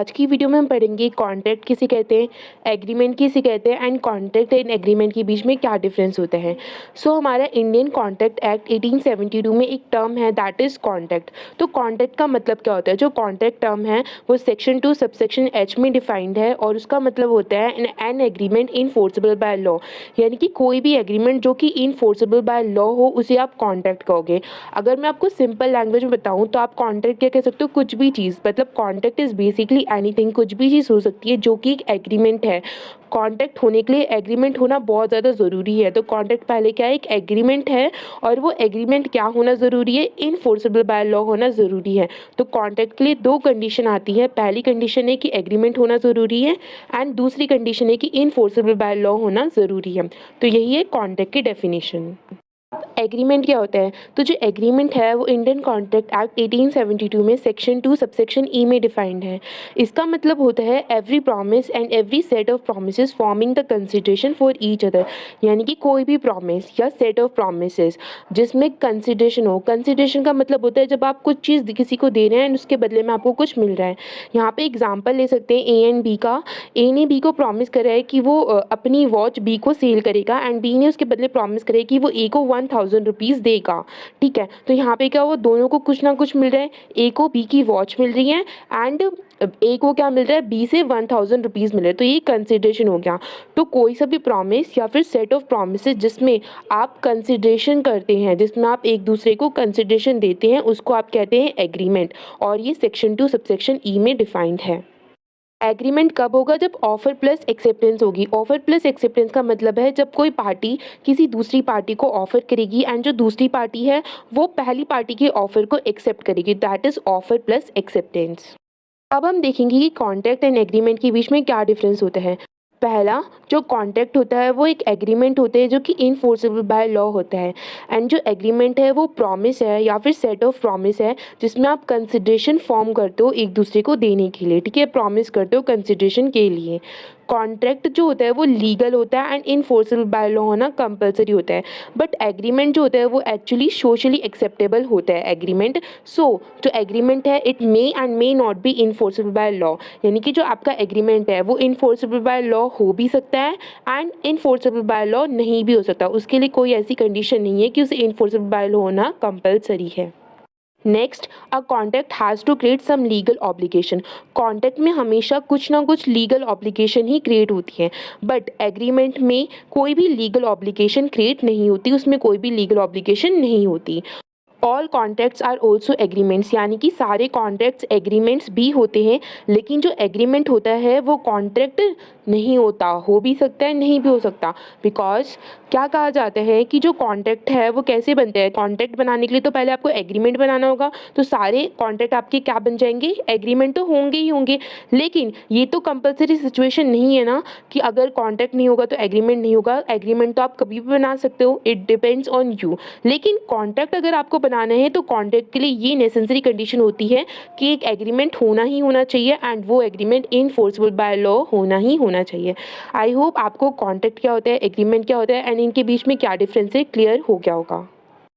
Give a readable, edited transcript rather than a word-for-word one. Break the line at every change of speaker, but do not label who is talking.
आज की वीडियो में हम पढ़ेंगे कॉन्ट्रैक्ट किसे कहते हैं, एग्रीमेंट किसे कहते हैं एंड कॉन्ट्रैक्ट एंड एग्रीमेंट के बीच में क्या डिफरेंस होता है। हमारा इंडियन कॉन्ट्रैक्ट एक्ट 1872 में एक टर्म है दैट इज कॉन्ट्रैक्ट। तो कॉन्ट्रैक्ट का मतलब क्या होता है? जो कॉन्ट्रैक्ट टर्म है वो सेक्शन 2 सबसेक्शन एच में डिफाइंड है और उसका मतलब होता है an agreement enforceable by law, यानी कि कोई भी एग्रीमेंट जो कि इनफोर्सेबल बाय लॉ हो उसे आप कॉन्ट्रैक्ट कहोगे। अगर मैं आपको सिंपल लैंग्वेज में बताऊं तो आप कॉन्ट्रैक्ट क्या कह सकते हो? कुछ भी चीज़, मतलब कॉन्ट्रैक्ट इज बेसिकली एनीथिंग, कुछ भी चीज़ हो सकती है जो कि एक एग्रीमेंट है। कॉन्ट्रैक्ट होने के लिए एग्रीमेंट होना बहुत ज़्यादा ज़रूरी है। तो कॉन्ट्रैक्ट पहले क्या है? एक एग्रीमेंट है और वो एग्रीमेंट क्या होना ज़रूरी है? इनफोर्सेबल बाय लॉ होना ज़रूरी है। तो कॉन्ट्रैक्ट के लिए दो कंडीशन आती है। पहली कंडीशन है कि एग्रीमेंट होना ज़रूरी है एंड दूसरी कंडीशन है कि इनफोर्सेबल बाय लॉ होना ज़रूरी है। तो यही है कॉन्ट्रैक्ट की डेफिनेशन। एग्रीमेंट क्या होता है? तो जो एग्रीमेंट है वो इंडियन कॉन्ट्रैक्ट एक्ट 1872 में सेक्शन 2 सबसेक्शन ई में डिफाइंड है। इसका मतलब होता है every promise and every set of promises forming the consideration for each other, यानी कि कोई भी प्रॉमिस या सेट ऑफ प्रॉमिसेस जिसमें कंसिडरेशन हो। कंसिडरेशन का मतलब होता है जब आप कुछ चीज़ किसी को दे रहे हैं एंड उसके बदले में आपको कुछ मिल रहा है। यहाँ पे एग्जाम्पल ले सकते हैं ए एंड बी का। ए ने बी को प्रॉमिस करा है कि वो अपनी वॉच बी को सेल करेगा एंड बी ने उसके बदले प्रॉमिस करा है कि वो ए को 1000 रुपीज़ देगा। ठीक है, तो यहाँ पे क्या हुआ? दोनों को कुछ ना कुछ मिल रहा है। ए को बी की वॉच मिल रही है एंड ए को क्या मिल रहा है? बी से 1000 रुपीज़ मिल रहे हैं। तो ये कंसिडरेशन हो गया। तो कोई सा भी प्रॉमिस या फिर सेट ऑफ प्रॉमिसेस जिसमें आप कंसिडरेशन करते हैं, जिसमें आप एक दूसरे को कंसिडरेशन देते हैं, उसको आप कहते हैं एग्रीमेंट और ये सेक्शन 2 सबसेक्शन ई में डिफाइंड है। एग्रीमेंट कब होगा? जब ऑफर प्लस एक्सेप्टेंस होगी। ऑफर प्लस एक्सेप्टेंस का मतलब है जब कोई पार्टी किसी दूसरी पार्टी को ऑफर करेगी एंड जो दूसरी पार्टी है वो पहली पार्टी के ऑफर को एक्सेप्ट करेगी, that is offer plus acceptance. अब हम देखेंगे कि कॉन्ट्रैक्ट एंड एग्रीमेंट के बीच में क्या डिफरेंस होता है। पहला, जो कॉन्ट्रैक्ट होता है वो एक एग्रीमेंट होते हैं जो कि इनफोर्सेबल बाय लॉ होता है एंड जो एग्रीमेंट है वो प्रॉमिस है या फिर सेट ऑफ प्रॉमिस है जिसमें आप कंसिडरेशन फॉर्म करते हो एक दूसरे को देने के लिए। ठीक है, प्रॉमिस करते हो कंसिडरेशन के लिए। कॉन्ट्रैक्ट जो होता है वो लीगल होता है एंड इनफोर्सेबल बाय लॉ होना कंपलसरी होता है। बट एग्रीमेंट जो होता है वो एक्चुअली सोशली एक्सेप्टेबल होता है एग्रीमेंट। जो एग्रीमेंट है it may and may not be enforceable by law, यानी कि जो आपका एग्रीमेंट है वो इनफोर्सेबल बाय लॉ हो भी सकता है एंड इनफोर्सेबल बाय लॉ नहीं भी हो सकता। उसके लिए कोई ऐसी कंडीशन नहीं है कि उसे इनफोर्सेबल बाय लॉ होना कंपलसरी है। Next, a contract has to create some legal obligation. Contract में हमेशा कुछ ना कुछ लीगल ऑब्लिगेशन ही क्रिएट होती है, बट एग्रीमेंट में कोई भी लीगल ऑब्लिगेशन क्रिएट नहीं होती, उसमें कोई भी लीगल ऑब्लिगेशन नहीं होती। All contracts are also agreements, यानी कि सारे कॉन्ट्रैक्ट्स एग्रीमेंट्स भी होते हैं, लेकिन जो एग्रीमेंट होता है वो कॉन्ट्रैक्ट नहीं होता, हो भी सकता है नहीं भी हो सकता। बिकॉज क्या कहा जाता है कि जो कॉन्ट्रैक्ट है वो कैसे बनते हैं? कॉन्ट्रैक्ट बनाने के लिए तो पहले आपको एग्रीमेंट बनाना होगा, तो सारे कॉन्ट्रैक्ट आपके क्या बन जाएंगे? एग्रीमेंट तो होंगे ही होंगे। लेकिन ये तो कंपलसरी सिचुएशन नहीं है ना कि अगर कॉन्ट्रैक्ट नहीं होगा तो एग्रीमेंट नहीं होगा। एग्रीमेंट तो आप कभी भी बना सकते हो, इट डिपेंड्स ऑन यू। लेकिन कॉन्ट्रैक्ट अगर आपको बनाना है तो कॉन्ट्रैक्ट के लिए ये नेसेसरी कंडीशन होती है कि एक एग्रीमेंट होना ही होना चाहिए एंड वो एग्रीमेंट इनफोर्सेबल बाय लॉ होना ही होना चाहिए। आई होप आपको कॉन्ट्रैक्ट क्या होता है, एग्रीमेंट क्या होता है एंड इनके बीच में क्या डिफरेंस है क्लियर हो गया होगा।